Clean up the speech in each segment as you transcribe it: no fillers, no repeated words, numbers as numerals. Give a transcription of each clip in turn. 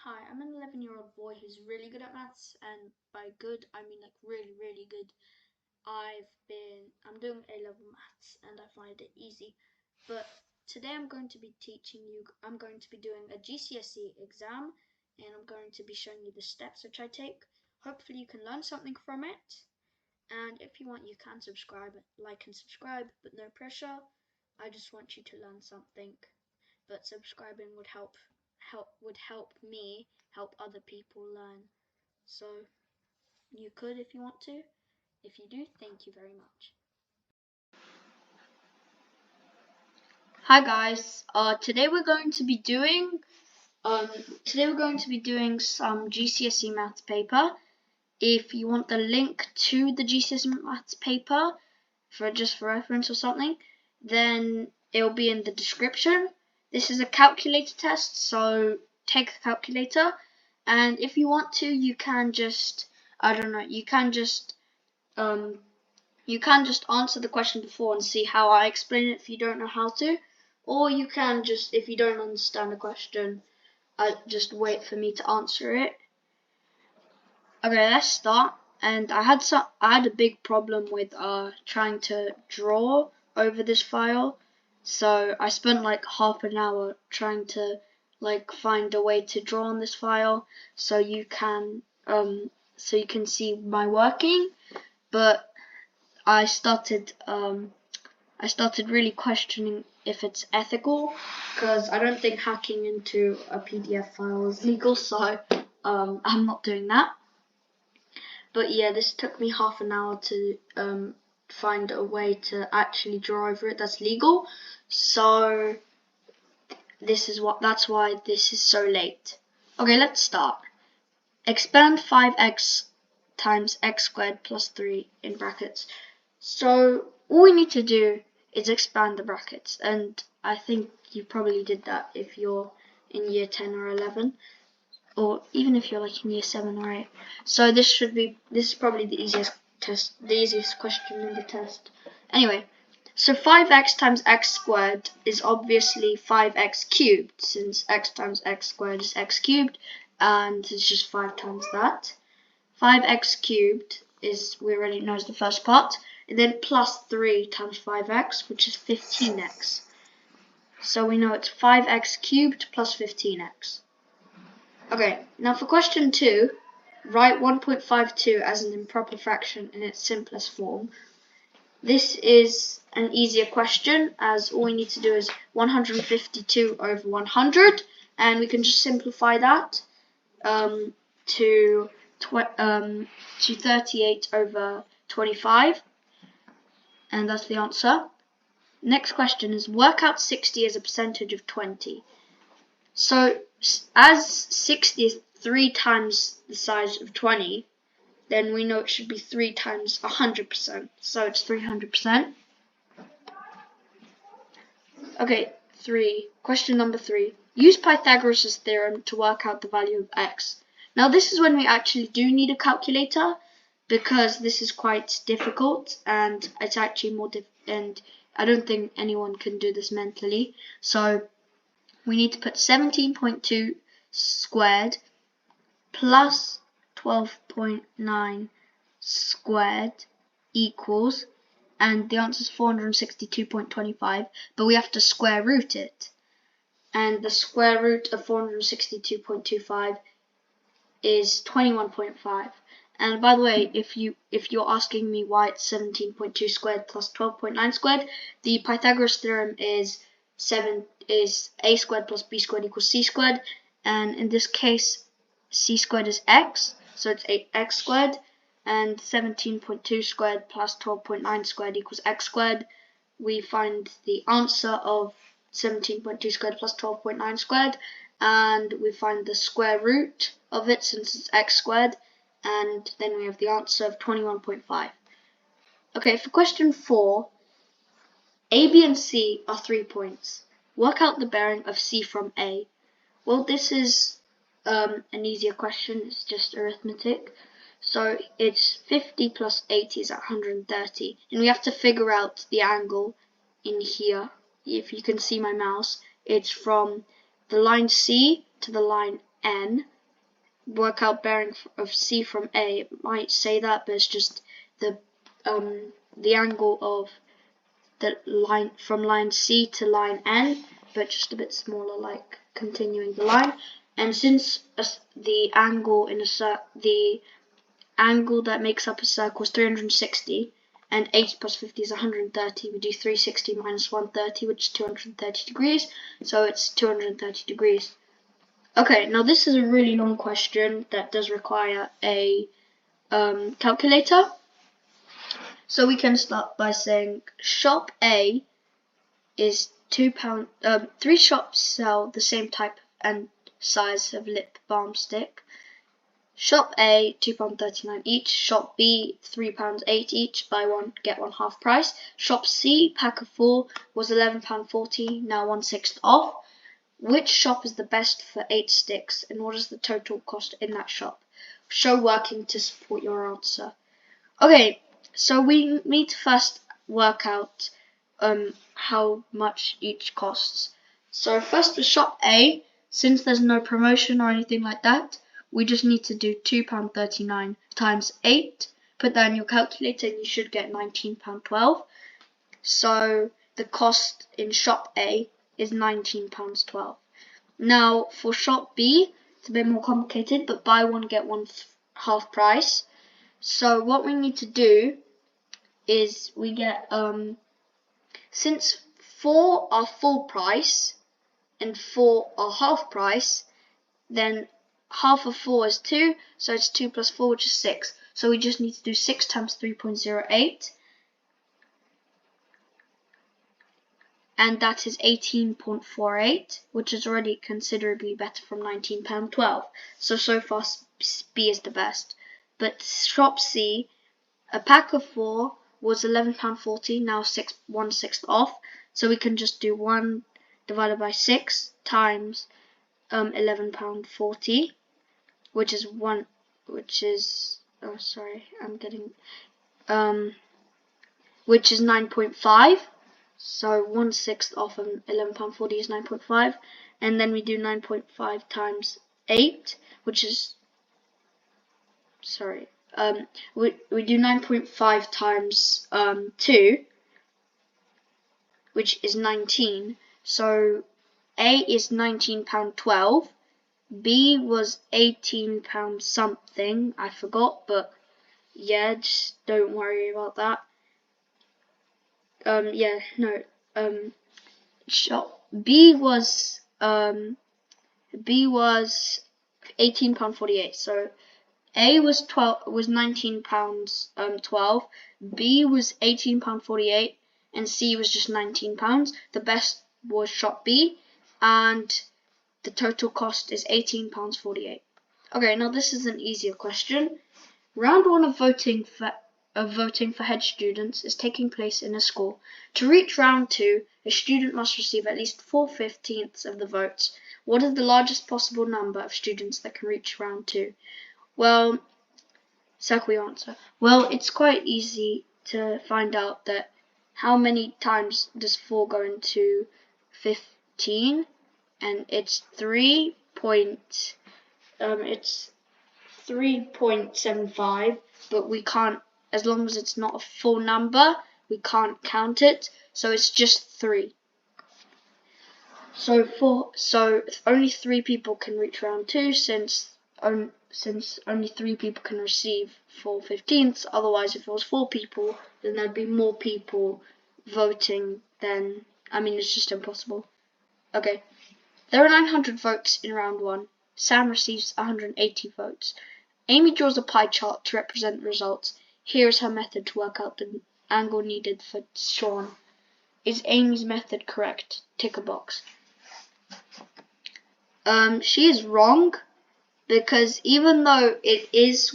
Hi, I'm an 11-year-old boy who's really good at maths, and by good, I mean like really, really good. I'm doing A-level maths, and I find it easy. But today I'm going to be I'm going to be doing a GCSE exam, and I'm going to be showing you the steps which I take. Hopefully you can learn something from it. And if you want, you can like and subscribe, but no pressure. I just want you to learn something. But subscribing would help me help other people learn. So you could if you want to. If you do, thank you very much. Hi guys. Today we're going to be doing some GCSE maths paper. If you want the link to the GCSE maths paper for reference or something, then it'll be in the description. This is a calculator test, so take a calculator, and if you want to, you can just answer the question before and see how I explain it if you don't know how to, or you can just, if you don't understand the question, just wait for me to answer it. Okay, let's start. And I had a big problem with trying to draw over this file, so I spent like half an hour trying to find a way to draw on this file so you can see my working. But I started really questioning if it's ethical, because I don't think hacking into a PDF file is legal, so I'm not doing that. But yeah, this took me half an hour to find a way to actually draw over it that's legal. So that's why this is so late. Okay, let's start. Expand 5x times x squared plus 3 in brackets. So all we need to do is expand the brackets, and I think you probably did that if you're in year 10 or 11. Or even if you're like in year 7 or 8. So this is probably the easiest question in the test. Anyway, so 5x times x squared is obviously 5x cubed, since x times x squared is x cubed, and it's just 5 times that. 5x cubed is, we already know, is the first part, and then plus 3 times 5x, which is 15x. So we know it's 5x cubed plus 15x. Okay, now for question 2, write 1.52 as an improper fraction in its simplest form. This is an easier question, as all we need to do is 152 over 100, and we can just simplify that to 38 over 25, and that's the answer. Next question is work out 60 as a percentage of 20. So, as 60 is 3 times the size of 20, then we know it should be 3 times 100%, so it's 300%. Okay, question number 3. Use Pythagoras' theorem to work out the value of x. Now this is when we actually do need a calculator, because this is quite difficult, and it's actually and I don't think anyone can do this mentally. So we need to put 17.2 squared plus 12.9 squared equals, and the answer is 462.25, but we have to square root it. And the square root of 462.25 is 21.5. And by the way, if you're asking me why it's 17.2 squared plus 12.9 squared, the Pythagoras theorem is a squared plus b squared equals c squared, and in this case c squared is x, so it's 8x squared, and 17.2 squared plus 12.9 squared equals x squared. We find the answer of 17.2 squared plus 12.9 squared, and we find the square root of it since it's x squared, and then we have the answer of 21.5. Okay, for question 4, A, B, and C are 3 points. Work out the bearing of C from A. Well, this is an easier question, it's just arithmetic. So it's 50 plus 80 is 130, and we have to figure out the angle in here. If you can see my mouse, it's from the line C to the line n, work out bearing of C from A. It might say that, but it's just the angle of the line from line C to line N, but just a bit smaller, like continuing the line. And since the angle in the angle that makes up a circle is 360, and 80 plus 50 is 130, we do 360 minus 130, which is 230 degrees, so it's 230 degrees. Okay, now this is a really long question that does require a calculator. So we can start by saying shop A is £2. 3 shops sell the same type and size of lip balm stick. Shop A, £2.39 each. Shop B, £3.8 each. Buy one, get one half price. Shop C, pack of 4 was £11.40, now 1/6 off. Which shop is the best for 8 sticks, and what is the total cost in that shop? Show working to support your answer. Okay, so we need to first work out how much each costs. So first for shop A, since there's no promotion or anything like that, we just need to do £2.39 times 8. Put that in your calculator and you should get £19.12. So the cost in shop A is £19.12. Now for shop B, it's a bit more complicated, but buy one get one half price. So what we need to do is we get since 4 are full price and 4 are half price, then half of 4 is 2, so it's 2 plus 4, which is 6. So we just need to do 6 times 3.08, and that is 18.48, which is already considerably better from £19.12. So far B is the best. But shop C, a pack of 4 was £11.40, now 1/6 off. So we can just do 1 divided by 6 times £11.40, which is which is 9.5. So 1/6 off of £11.40 is 9.5, and then we do 9.5 times 8, which is we do 9.5 times 2, which is 19. So A is £19.12, B was £18 something, I forgot, but yeah, just don't worry about that. Shop B was £18.48. So A was £19.12, B was £18.48, and C was just £19. The best was shop B, and the total cost is £18.48. Okay, now this is an easier question. Round 1 of voting for head students is taking place in a school. To reach round 2, a student must receive at least 4/15 of the votes. What is the largest possible number of students that can reach round 2? Well, circle your answer. Well, it's quite easy to find out that how many times does 4 go into 15, and it's 3.75, but we can't, as long as it's not a full number, we can't count it, so it's just 3. So only 3 people can reach round 2, since only 3 people can receive 4/15. Otherwise, if it was 4 people, then there'd be more people voting than, it's just impossible. Okay, there are 900 votes in round 1. Sam receives 180 votes. Amy draws a pie chart to represent the results. Here is her method to work out the angle needed for Sean. Is Amy's method correct? Tick a box. She is wrong, because even though it is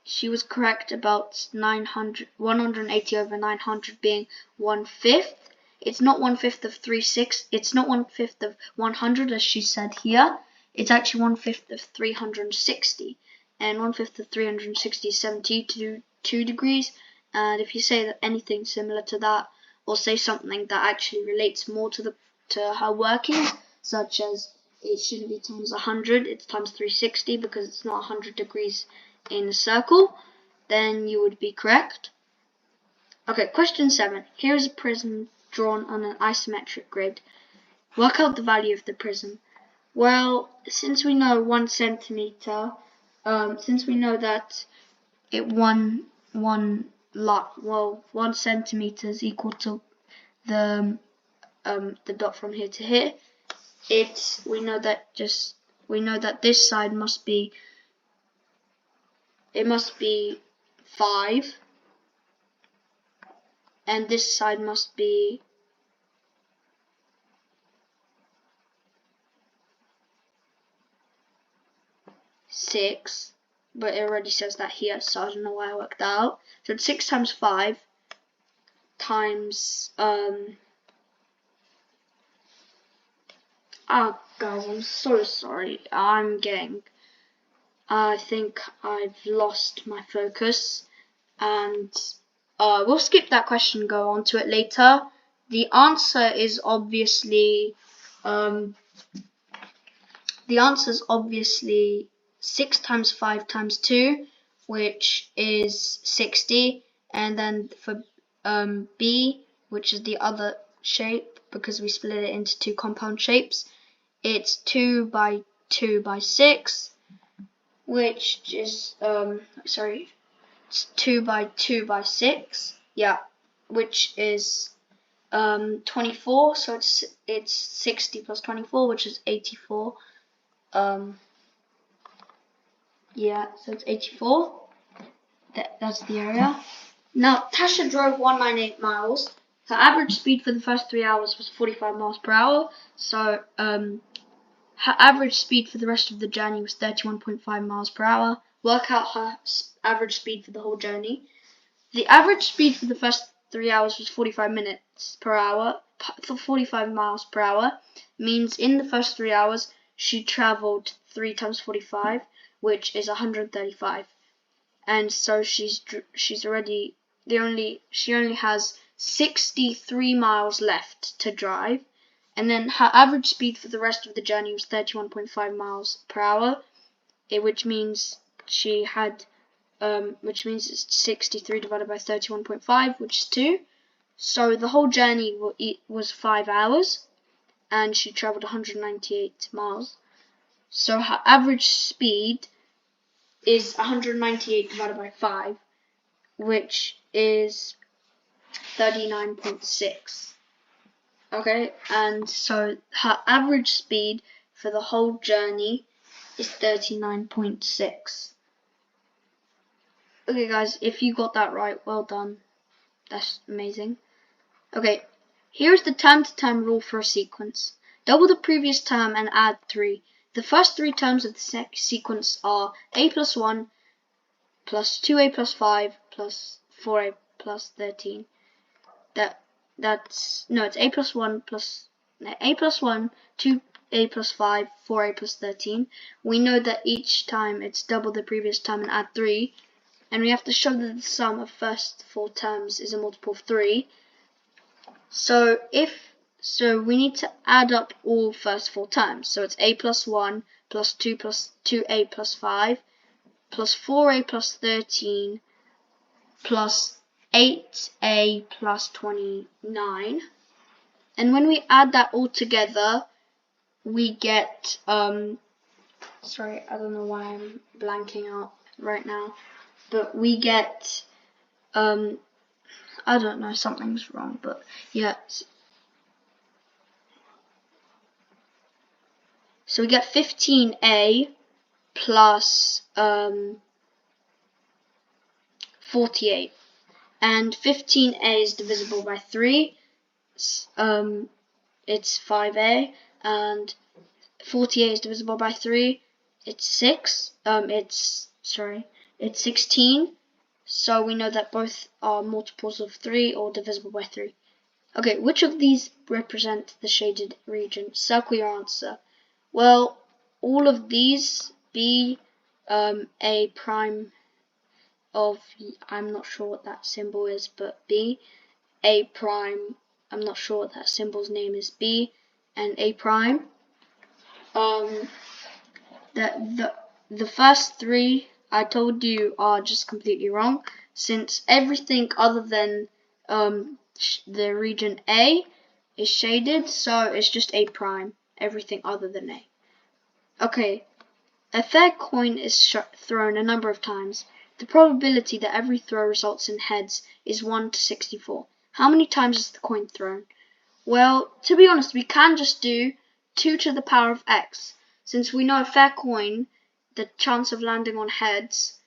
she was correct about 180 over 900 being 1/5. It's not 1/5 of 3/6. It's not 1/5 of 100 as she said here. It's actually 1/5 of 360, and 1/5 of 360 is 72 degrees. And if you say that anything similar to that, or say something that actually relates more to her workings, such as it shouldn't be times 100, it's times 360 because it's not 100 degrees in a circle, then you would be correct. Okay, question 7. Here is a prism drawn on an isometric grid. Work out the value of the prism. Well, since we know 1 centimeter, since we know that 1 centimeter is equal to the dot from here to here, we know that this side must be 5, and this side must be 6, but it already says that here, so I don't know why I worked that out. So it's 6 times 5 times guys, I'm so sorry. I think I've lost my focus, and we'll skip that question and go on to it later. The answer is obviously 6 times 5 times 2, which is 60, and then for B, which is the other shape, because we split it into 2 compound shapes, it's 2 by 2 by 6, which is it's 2 by 2 by 6, yeah, which is 24. So it's 60 plus 24, which is 84. Yeah, so it's 84. That's the area. Now, Tasha drove 198 miles. Her average speed for the first 3 hours was 45 miles per hour. So her average speed for the rest of the journey was 31.5 miles per hour. Work out her average speed for the whole journey. The average speed for the first 3 hours was 45 minutes per hour. For 45 miles per hour means in the first 3 hours she traveled 3 times 45, which is 135. And so she only has 63 miles left to drive. And then her average speed for the rest of the journey was 31.5 miles per hour, which means it's 63 divided by 31.5, which is 2. So the whole journey was 5 hours, and she traveled 198 miles. So her average speed is 198 divided by 5, which is 39.6. Okay, and so her average speed for the whole journey is 39.6. Okay guys, if you got that right, well done. That's amazing. Okay, here's the term-to-term rule for a sequence. Double the previous term and add 3. The first 3 terms of the sequence are a plus 1 plus 2a plus 5 plus 4a plus 13. It's a plus 1 plus 2a plus 5, 4a plus 13. We know that each time it's double the previous term and add 3, and we have to show that the sum of first 4 terms is a multiple of 3. So we need to add up all first 4 terms. So it's a plus 1 plus 2a plus 5 plus 4a plus 13 plus 8a plus 29. And when we add that all together, we get sorry, I don't know why I'm blanking out right now, but we get I don't know, something's wrong, but yeah. So we get 15a plus 48, and 15a is divisible by 3. It's 5a, and 48 is divisible by 3. It's 6. It's 16. So we know that both are multiples of 3 or divisible by 3. Okay, which of these represent the shaded region? Circle your answer. Well, all of these, B, A prime of, I'm not sure what that symbol is, but B, A prime, I'm not sure what that symbol's name is, B, and A prime. The first three I told you are just completely wrong, since everything other than the region A is shaded, so it's just A prime. Everything other than A. Okay, a fair coin is thrown a number of times. The probability that every throw results in heads is 1 to 64. How many times is the coin thrown? Well, to be honest, we can just do 2 to the power of x. Since we know a fair coin, the chance of landing on heads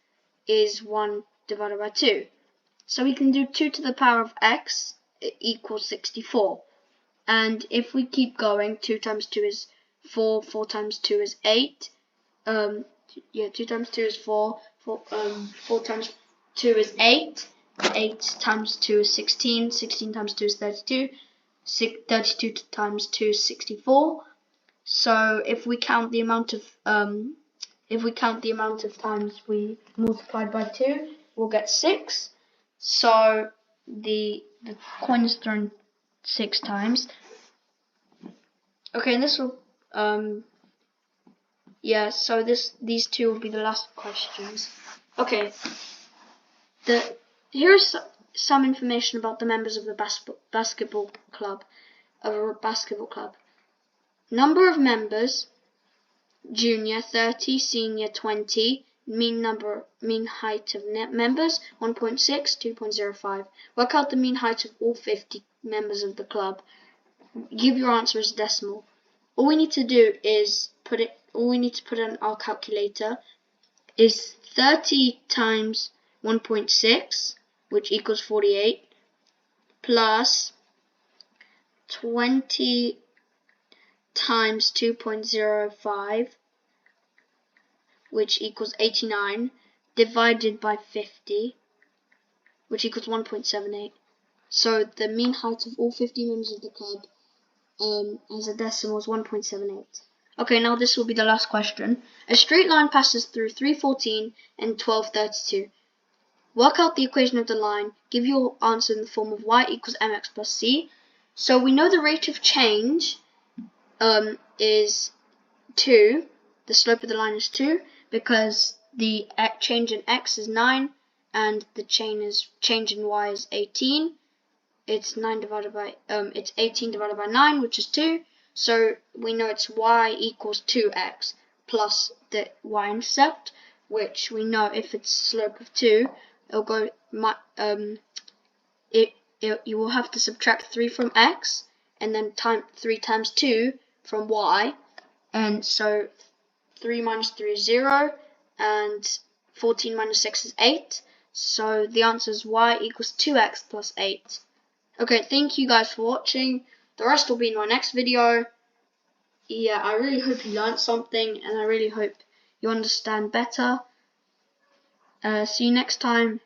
is 1 divided by 2. So we can do 2 to the power of x equals 64. And if we keep going, 2 times 2 is 4, 4 times 2 is 8. 2 times 2 is 4, 4 times 2 is 8, 8 times 2 is 16, 16 times 2 is 32, 32 times 2 is 64. So if we count the amount of times we multiplied by 2, we'll get 6. So the coin is thrown 6 times. Okay, and this will so these two will be the last questions. Okay, here's some information about the members of the basketball club. Number of members: junior 30, senior 20. Mean height of members 1.6, 2.05. Work out the mean height of all 50 members of the club. Give your answer as decimal. All we need to do is put in our calculator is 30 times 1.6, which equals 48, plus 20 times 2.05, which equals 89, divided by 50, which equals 1.78. So the mean height of all 50 members of the club as a decimal is 1.78. Okay, now this will be the last question. A straight line passes through 314 and 1232. Work out the equation of the line. Give your answer in the form of y equals mx plus c. So we know the rate of change is 2. The slope of the line is 2 because the change in x is 9 and the change in y is 18. It's 18 divided by 9, which is 2. So we know it's y equals 2x plus the y-intercept, which we know if it's slope of 2, it'll go you will have to subtract 3 from x and then 3 times 2 from y, and so 3 minus 3 is 0 and 14 minus 6 is 8. So the answer is y equals 2x plus 8. Okay, thank you guys for watching. The rest will be in my next video. Yeah, I really hope you learned something and I really hope you understand better. See you next time.